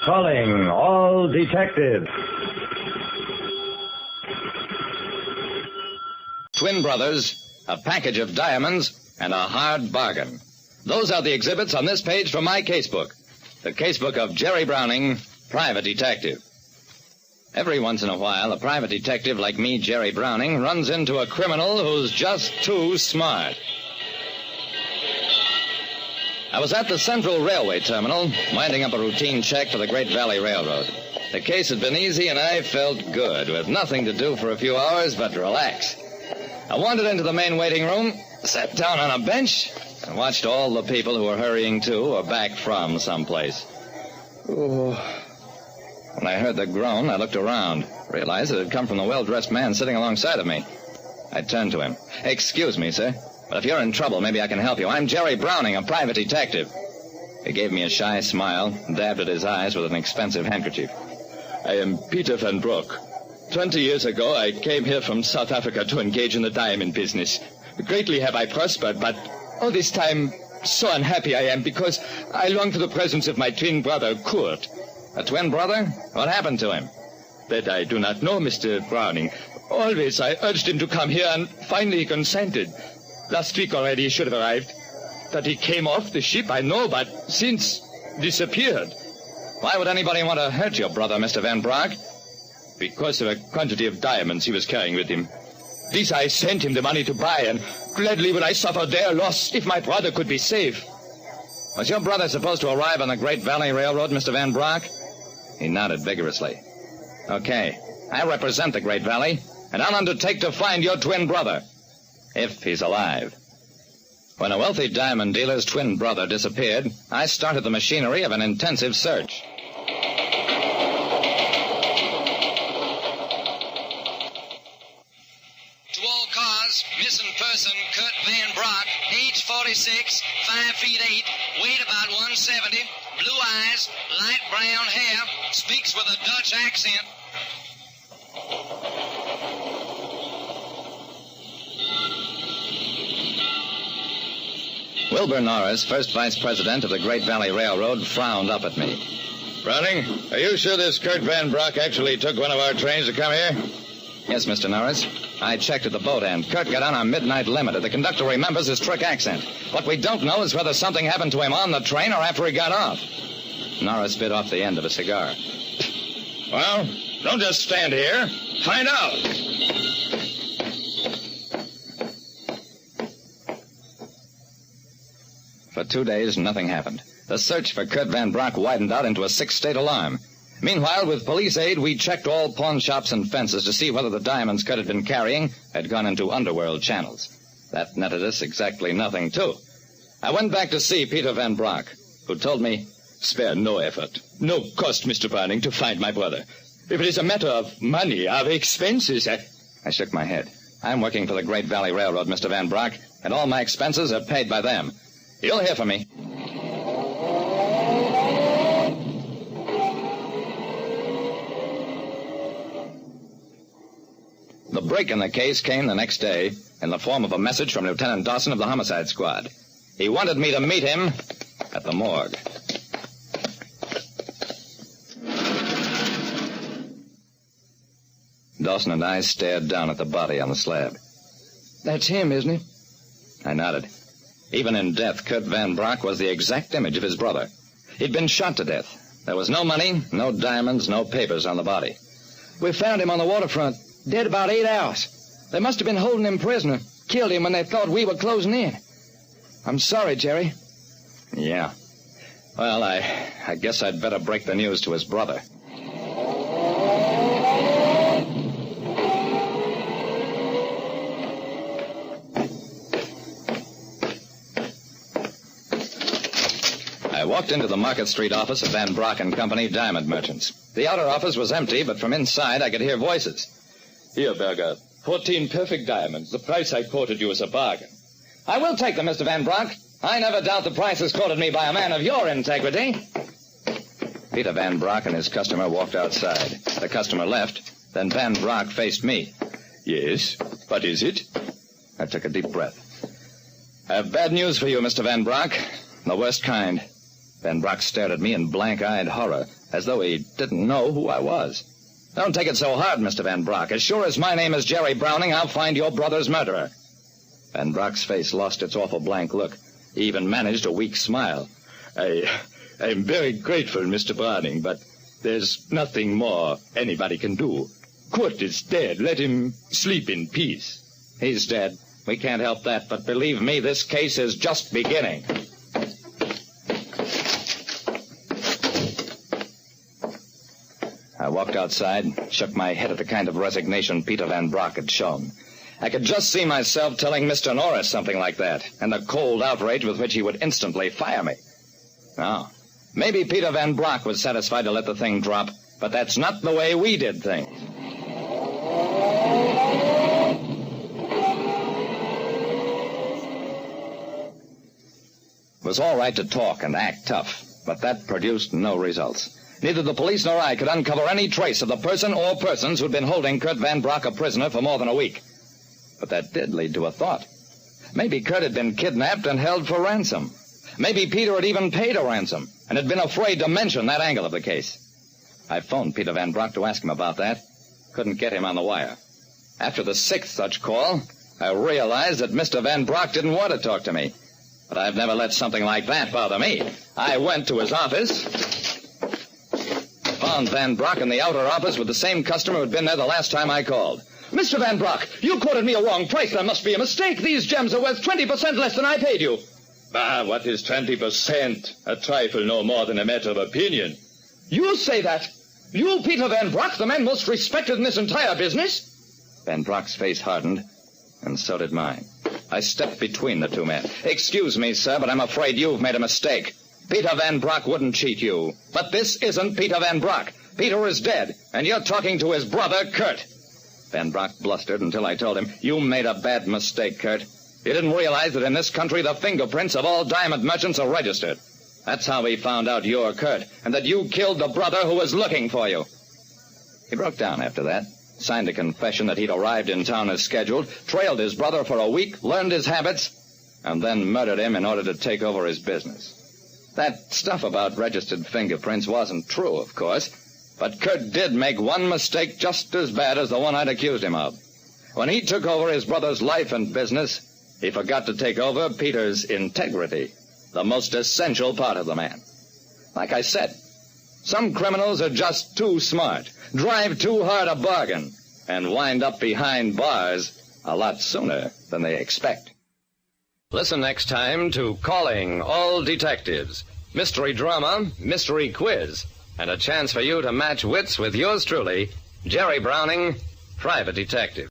Calling all detectives. Twin brothers, a package of diamonds, and a hard bargain. Those are the exhibits on this page from my casebook. The casebook of Jerry Browning, private detective. Every once in a while, a private detective like me, Jerry Browning, runs into a criminal who's just too smart. I was at the Central Railway Terminal, winding up a routine check for the Great Valley Railroad. The case had been easy, and I felt good, with nothing to do for a few hours but relax. I wandered into the main waiting room, sat down on a bench, and watched all the people who were hurrying to or back from someplace. Ooh. When I heard the groan, I looked around, realized it had come from the well-dressed man sitting alongside of me. I turned to him. "Excuse me, sir, but if you're in trouble, maybe I can help you. I'm Jerry Browning, a private detective." He gave me a shy smile and dabbed at his eyes with an expensive handkerchief. "I am Peter Van Broek. 20 years ago, I came here from South Africa to engage in the diamond business. Greatly have I prospered, but all this time, so unhappy I am because I long for the presence of my twin brother, Kurt." "A twin brother? What happened to him?" "That I do not know, Mr. Browning. Always I urged him to come here, and finally he consented. Last week already he should have arrived. That he came off the ship, I know, but since disappeared." "Why would anybody want to hurt your brother, Mr. Van Broek?" "Because of a quantity of diamonds he was carrying with him. These I sent him the money to buy, and gladly would I suffer their loss if my brother could be safe." "Was your brother supposed to arrive on the Great Valley Railroad, Mr. Van Broek?" He nodded vigorously. "Okay, I represent the Great Valley, and I'll undertake to find your twin brother, if he's alive." When a wealthy diamond dealer's twin brother disappeared, I started the machinery of an intensive search. To all cars, missing person Kurt Van Broek, age 46, 5 feet 8, weight about 170, blue eyes, light brown hair, speaks with a Dutch accent. Wilbur Norris, first vice president of the Great Valley Railroad, frowned up at me. "Browning, are you sure this Kurt Van Broek actually took one of our trains to come here?" "Yes, Mr. Norris. I checked at the boat end. Kurt got on our midnight limiter. The conductor remembers his trick accent. What we don't know is whether something happened to him on the train or after he got off." Norris bit off the end of a cigar. "Well, don't just stand here. Find out." For 2 days, nothing happened. The search for Kurt Van Broek widened out into a 6-state alarm. Meanwhile, with police aid, we checked all pawn shops and fences to see whether the diamonds Kurt had been carrying had gone into underworld channels. That netted us exactly nothing, too. I went back to see Peter Van Broek, who told me, "Spare no effort, no cost, Mr. Browning, to find my brother. If it is a matter of money, of expenses, I shook my head. "I'm working for the Great Valley Railroad, Mr. Van Broek, and all my expenses are paid by them. You'll hear from me." The break in the case came the next day in the form of a message from Lieutenant Dawson of the Homicide Squad. He wanted me to meet him at the morgue. Dawson and I stared down at the body on the slab. "That's him, isn't it?" I nodded. Even in death, Kurt Van Broek was the exact image of his brother. He'd been shot to death. There was no money, no diamonds, no papers on the body. "We found him on the waterfront, dead about 8 hours. They must have been holding him prisoner. Killed him when they thought we were closing in. I'm sorry, Jerry." "Yeah. Well, I guess I'd better break the news to his brother." I walked into the Market Street office of Van Broek and Company, diamond merchants. The outer office was empty, but from inside I could hear voices. "Here, Berger, 14 perfect diamonds. The price I quoted you is a bargain." "I will take them, Mr. Van Broek. I never doubt the price is quoted me by a man of your integrity." Peter Van Broek and his customer walked outside. The customer left. Then Van Broek faced me. "Yes, what is it?" I took a deep breath. "I have bad news for you, Mr. Van Broek. The worst kind. Van Brock stared at me in blank-eyed horror, as though he didn't know who I was. Don't take it so hard, Mr. Van Brock. As sure as my name is Jerry Browning, I'll find your brother's murderer. Van Brock's face lost its awful blank look. He even managed a weak smile. I'm very grateful, Mr. Browning, but there's nothing more anybody can do. Kurt is dead. Let him sleep in peace. He's dead. We can't help that, but believe me, this case is just beginning. I walked outside, shook my head at the kind of resignation Peter Van Brock had shown. I could just see myself telling Mr. Norris something like that, and the cold outrage with which he would instantly fire me. No, maybe Peter Van Brock was satisfied to let the thing drop, but that's not the way we did things. It was all right to talk and act tough, but that produced no results. Neither the police nor I could uncover any trace of the person or persons who'd been holding Kurt Van Brock a prisoner for more than a week. But that did lead to a thought. Maybe Kurt had been kidnapped and held for ransom. Maybe Peter had even paid a ransom and had been afraid to mention that angle of the case. I phoned Peter Van Brock to ask him about that. Couldn't get him on the wire. After the sixth such call, I realized that Mr. Van Brock didn't want to talk to me. But I've never let something like that bother me. I went to his office, found Van Brock in the outer office with the same customer who'd been there the last time I called. Mr. Van Brock, you quoted me a wrong price. There must be a mistake. These gems are worth 20% less than I paid you. What is 20%? A trifle no more than a matter of opinion. You say that? You, Peter Van Brock, the man most respected in this entire business? Van Brock's face hardened, and so did mine. I stepped between the two men. Excuse me, sir, but I'm afraid you've made a mistake. Peter Van Brock wouldn't cheat you. But this isn't Peter Van Brock. Peter is dead, and you're talking to his brother, Kurt. Van Brock blustered until I told him, you made a bad mistake, Kurt. You didn't realize that in this country the fingerprints of all diamond merchants are registered. That's how we found out you're Kurt, and that you killed the brother who was looking for you. He broke down after that, signed a confession that he'd arrived in town as scheduled, trailed his brother for a week, learned his habits, and then murdered him in order to take over his business. That stuff about registered fingerprints wasn't true, of course, but Kurt did make one mistake just as bad as the one I'd accused him of. When he took over his brother's life and business, he forgot to take over Peter's integrity, the most essential part of the man. Like I said, some criminals are just too smart, drive too hard a bargain, and wind up behind bars a lot sooner than they expect. Listen next time to Calling All Detectives. Mystery drama, mystery quiz, and a chance for you to match wits with yours truly, Jerry Browning, Private Detective.